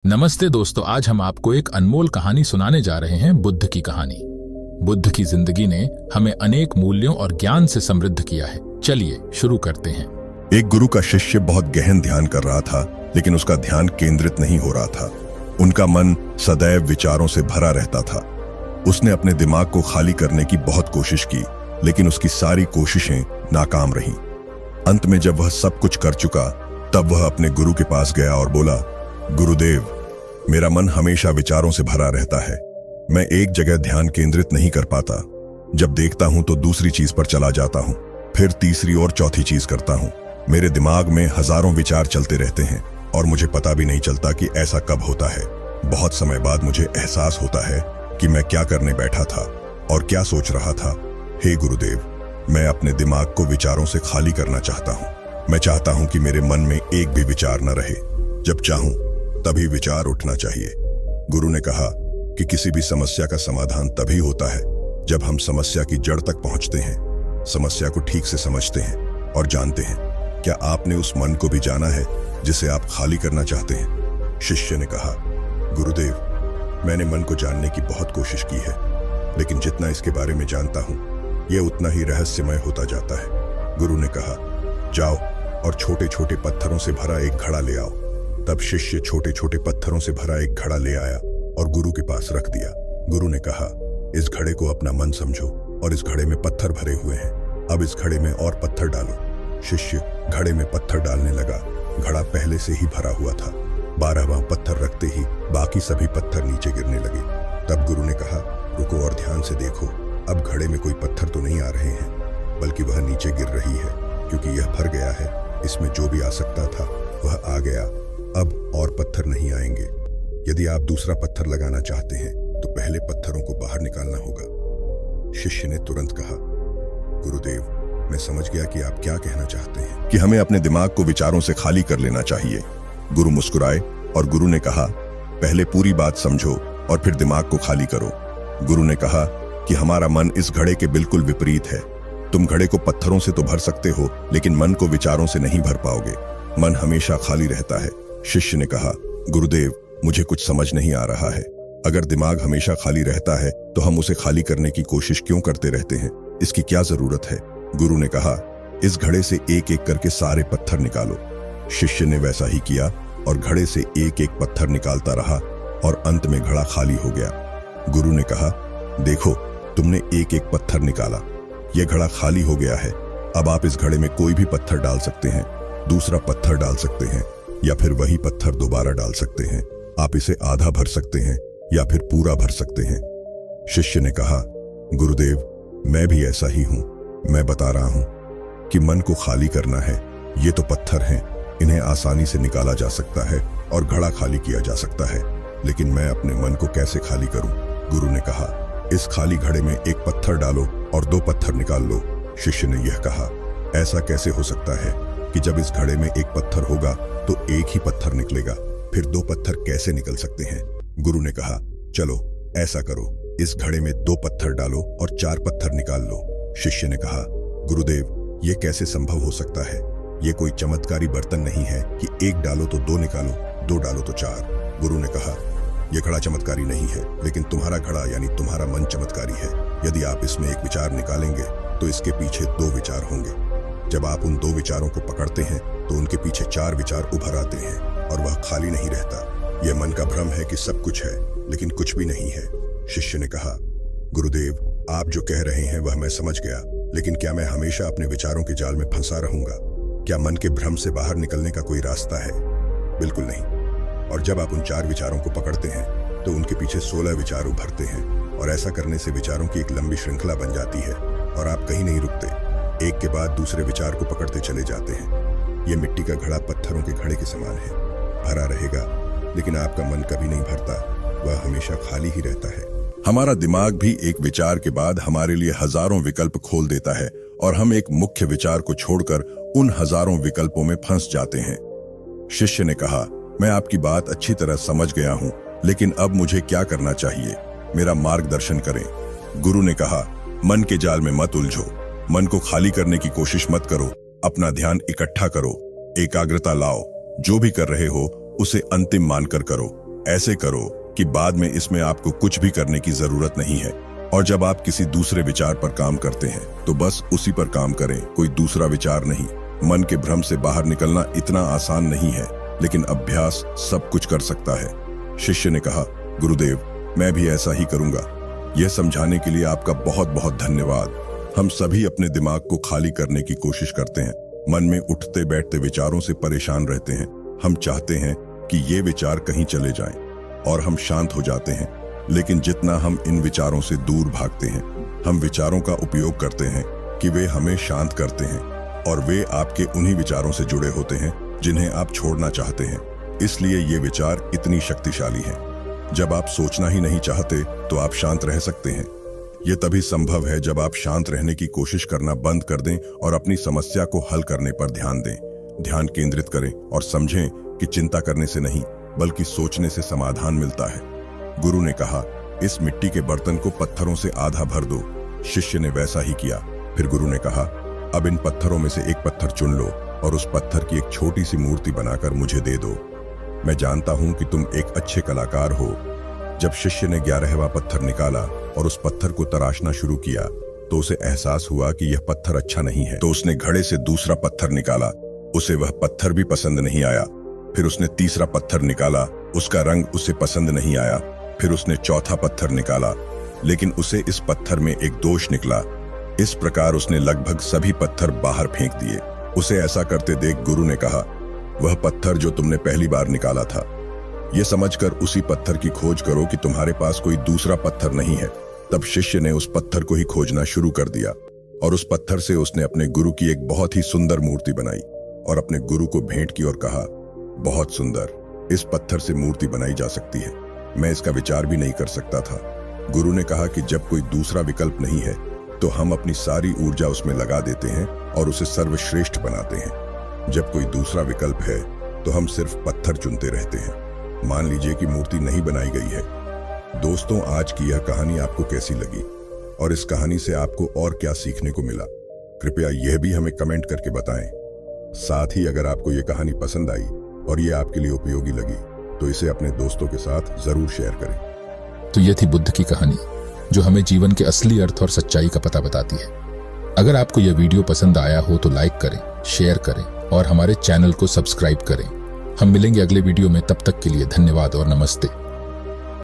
नमस्ते दोस्तों, आज हम आपको एक अनमोल कहानी सुनाने जा रहे हैं, बुद्ध की कहानी। बुद्ध की जिंदगी ने हमें अनेक मूल्यों और ज्ञान से समृद्ध किया है। चलिए शुरू करते हैं। एक गुरु का शिष्य बहुत गहन ध्यान कर रहा था, लेकिन उसका ध्यान केंद्रित नहीं हो रहा था। उनका मन सदैव विचारों से भरा रहता था। उसने अपने दिमाग को खाली करने की बहुत कोशिश की, लेकिन उसकी सारी कोशिशें नाकाम रहीं। अंत में जब वह सब कुछ कर चुका, तब वह अपने गुरु के पास गया और बोला, गुरुदेव, मेरा मन हमेशा विचारों से भरा रहता है। मैं एक जगह ध्यान केंद्रित नहीं कर पाता। जब देखता हूं तो दूसरी चीज पर चला जाता हूं, फिर तीसरी और चौथी चीज करता हूं। मेरे दिमाग में हजारों विचार चलते रहते हैं और मुझे पता भी नहीं चलता कि ऐसा कब होता है। बहुत समय बाद मुझे एहसास होता है कि मैं क्या करने बैठा था और क्या सोच रहा था। हे गुरुदेव, मैं अपने दिमाग को विचारों से खाली करना चाहता हूं। मैं चाहता हूं कि मेरे मन में एक भी विचार न रहे। जब चाहूं तभी विचार उठना चाहिए। गुरु ने कहा कि किसी भी समस्या का समाधान तभी होता है जब हम समस्या की जड़ तक पहुंचते हैं, समस्या को ठीक से समझते हैं और जानते हैं। क्या आपने उस मन को भी जाना है जिसे आप खाली करना चाहते हैं? शिष्य ने कहा, गुरुदेव, मैंने मन को जानने की बहुत कोशिश की है, लेकिन जितना इसके बारे में जानता हूं, यह उतना ही रहस्यमय होता जाता है। गुरु ने कहा, जाओ और छोटे छोटे पत्थरों से भरा एक घड़ा ले आओ। तब शिष्य छोटे छोटे पत्थरों से भरा एक घड़ा ले आया और गुरु के पास रख दिया। गुरु ने कहा, इस घड़े को अपना मन समझो और इस घड़े में पत्थर भरे हुए हैं। अब इस घड़े में और पत्थर डालो। शिष्य घड़े में पत्थर डालने लगा। घड़ा पहले से ही भरा हुआ था। 12वां पत्थर रखते ही बाकी सभी पत्थर नीचे गिरने लगे। तब गुरु ने कहा, रुको और ध्यान से देखो। अब घड़े में कोई पत्थर तो नहीं आ रहे हैं, बल्कि वह नीचे गिर रही है, क्योंकि यह भर गया है। इसमें जो भी आ सकता था वह आ गया। अब और पत्थर नहीं आएंगे। यदि आप दूसरा पत्थर लगाना चाहते हैं तो पहले पत्थरों को बाहर निकालना होगा। शिष्य ने तुरंत कहा, गुरुदेव, मैं समझ गया कि आप क्या कहना चाहते हैं, कि हमें अपने दिमाग को विचारों से खाली कर लेना चाहिए। गुरु मुस्कुराए और गुरु ने कहा, पहले पूरी बात समझो और फिर दिमाग को खाली करो। गुरु ने कहा कि हमारा मन इस घड़े के बिल्कुल विपरीत है। तुम घड़े को पत्थरों से तो भर सकते हो, लेकिन मन को विचारों से नहीं भर पाओगे। मन हमेशा खाली रहता है। शिष्य ने कहा, गुरुदेव, मुझे कुछ समझ नहीं आ रहा है। अगर दिमाग हमेशा खाली रहता है तो हम उसे खाली करने की कोशिश क्यों करते रहते हैं? इसकी क्या जरूरत है? गुरु ने कहा, इस घड़े से एक एक करके सारे पत्थर निकालो। शिष्य ने वैसा ही किया और घड़े से एक एक पत्थर निकालता रहा और अंत में घड़ा खाली हो गया। गुरु ने कहा, देखो, तुमने एक एक पत्थर निकाला, यह घड़ा खाली हो गया है। अब आप इस घड़े में कोई भी पत्थर डाल सकते हैं, दूसरा पत्थर डाल सकते हैं, या फिर वही पत्थर दोबारा डाल सकते हैं। आप इसे आधा भर सकते हैं या फिर पूरा भर सकते हैं। शिष्य ने कहा, गुरुदेव, मैं भी ऐसा ही हूं। मैं बता रहा हूं कि मन को खाली करना है। ये तो पत्थर हैं, इन्हें आसानी से निकाला जा सकता है और घड़ा खाली किया जा सकता है, लेकिन मैं अपने मन को कैसे खाली करूं? गुरु ने कहा, इस खाली घड़े में एक पत्थर डालो और 2 पत्थर निकाल लो। शिष्य ने यह कहा, ऐसा कैसे हो सकता है कि जब इस घड़े में एक पत्थर होगा तो एक ही पत्थर निकलेगा, फिर 2 पत्थर कैसे निकल सकते हैं? गुरु ने कहा, चलो ऐसा करो, इस घड़े में 2 पत्थर डालो और 4 पत्थर निकाल लो। शिष्य ने कहा, गुरुदेव, ये कैसे संभव हो सकता है? ये कोई चमत्कारी बर्तन नहीं है कि 1 डालो तो 2 निकालो, 2 डालो तो 4। गुरु ने कहा, यह घड़ा चमत्कारी नहीं है, लेकिन तुम्हारा घड़ा यानी तुम्हारा मन चमत्कारी है। यदि आप इसमें एक विचार निकालेंगे तो इसके पीछे 2 विचार होंगे। जब आप उन 2 विचारों को पकड़ते हैं तो उनके पीछे 4 विचार उभर आते हैं और वह खाली नहीं रहता। यह मन का भ्रम है कि सब कुछ है, लेकिन कुछ भी नहीं है। शिष्य ने कहा, गुरुदेव, आप जो कह रहे हैं वह मैं समझ गया, लेकिन क्या मैं हमेशा अपने विचारों के जाल में फंसा रहूंगा? क्या मन के भ्रम से बाहर निकलने का कोई रास्ता है? बिल्कुल नहीं। और जब आप उन 4 विचारों को पकड़ते हैं तो उनके पीछे 16 विचार उभरते हैं, और ऐसा करने से विचारों की एक लंबी श्रृंखला बन जाती है और आप कहीं नहीं रुकते। एक के बाद दूसरे विचार को पकड़ते चले जाते हैं। यह मिट्टी का घड़ा पत्थरों के घड़े के समान है। भरा रहेगा, लेकिन आपका मन कभी नहीं भरता, वह हमेशा खाली ही रहता है। हमारा दिमाग भी एक विचार के बाद हमारे लिए हजारों विकल्प खोल देता है और हम एक मुख्य विचार को छोड़कर उन हजारों विकल्पों में फंस जाते हैं। शिष्य ने कहा, मैं आपकी बात अच्छी तरह समझ गया हूं, लेकिन अब मुझे क्या करना चाहिए? मेरा मार्गदर्शन करें। गुरु ने कहा, मन के जाल में मत उलझो, मन को खाली करने की कोशिश मत करो, अपना ध्यान इकट्ठा करो, एकाग्रता लाओ। जो भी कर रहे हो उसे अंतिम मानकर करो। ऐसे करो कि बाद में इसमें आपको कुछ भी करने की जरूरत नहीं है। और जब आप किसी दूसरे विचार पर काम करते हैं तो बस उसी पर काम करें, कोई दूसरा विचार नहीं। मन के भ्रम से बाहर निकलना इतना आसान नहीं है, लेकिन अभ्यास सब कुछ कर सकता है। शिष्य ने कहा, गुरुदेव, मैं भी ऐसा ही करूंगा। यह समझाने के लिए आपका बहुत बहुत धन्यवाद। हम सभी अपने दिमाग को खाली करने की कोशिश करते हैं, मन में उठते बैठते विचारों से परेशान रहते हैं। हम चाहते हैं कि ये विचार कहीं चले जाएं और हम शांत हो जाते हैं, लेकिन जितना हम इन विचारों से दूर भागते हैं, हम विचारों का उपयोग करते हैं कि वे हमें शांत करते हैं, और वे आपके उन्हीं विचारों से जुड़े होते हैं जिन्हें आप छोड़ना चाहते हैं। इसलिए ये विचार इतनी शक्तिशाली हैं। जब आप सोचना ही नहीं चाहते तो आप शांत रह सकते हैं। यह तभी संभव है जब आप शांत रहने की कोशिश करना बंद कर दें और अपनी समस्या को हल करने पर ध्यान दें। ध्यान केंद्रित करें और समझें कि चिंता करने से नहीं, बल्कि सोचने से समाधान मिलता है। गुरु ने कहा, इस मिट्टी के बर्तन को पत्थरों से आधा भर दो। शिष्य ने वैसा ही किया। फिर गुरु ने कहा, अब इन पत्थरों में से एक पत्थर चुन लो और उस पत्थर की एक छोटी सी मूर्ति बनाकर मुझे दे दो। मैं जानता हूं कि तुम एक अच्छे कलाकार हो। जब शिष्य ने 11वां पत्थर निकाला और उस पत्थर को तराशना शुरू किया तो उसे एहसास हुआ कि यह पत्थर अच्छा नहीं है। तो उसने घड़े से दूसरा पत्थर निकाला, उसे वह पत्थर भी पसंद नहीं आया। फिर उसने तीसरा पत्थर निकाला, उसका रंग उसे पसंद नहीं आया। फिर उसने चौथा पत्थर निकाला, लेकिन उसे इस पत्थर में एक दोष निकला। इस प्रकार उसने लगभग सभी पत्थर बाहर फेंक दिए। उसे ऐसा करते देख गुरु ने कहा, वह पत्थर जो तुमने पहली बार निकाला था, यह समझकर उसी पत्थर की खोज करो कि तुम्हारे पास कोई दूसरा पत्थर नहीं है। तब शिष्य ने उस पत्थर को ही खोजना शुरू कर दिया और उस पत्थर से उसने अपने गुरु की एक बहुत ही सुंदर मूर्ति बनाई और अपने गुरु को भेंट की और कहा, बहुत सुंदर, इस पत्थर से मूर्ति बनाई जा सकती है। मैं इसका विचार भी नहीं कर सकता था। गुरु ने कहा कि जब कोई दूसरा विकल्प नहीं है तो हम अपनी सारी ऊर्जा उसमें लगा देते हैं और उसे सर्वश्रेष्ठ बनाते हैं। जब कोई दूसरा विकल्प है तो हम सिर्फ पत्थर चुनते रहते हैं। मान लीजिए कि मूर्ति नहीं बनाई गई है। दोस्तों, आज की यह कहानी आपको कैसी लगी और इस कहानी से आपको और क्या सीखने को मिला, कृपया यह भी हमें कमेंट करके बताएं। साथ ही अगर आपको यह कहानी पसंद आई और ये आपके लिए उपयोगी लगी तो इसे अपने दोस्तों के साथ जरूर शेयर करें। तो यह थी बुद्ध की कहानी, जो हमें जीवन के असली अर्थ और सच्चाई का पता बताती है। अगर आपको यह वीडियो पसंद आया हो तो लाइक करें, शेयर करें और हमारे चैनल को सब्सक्राइब करें। हम मिलेंगे अगले वीडियो में, तब तक के लिए धन्यवाद और नमस्ते।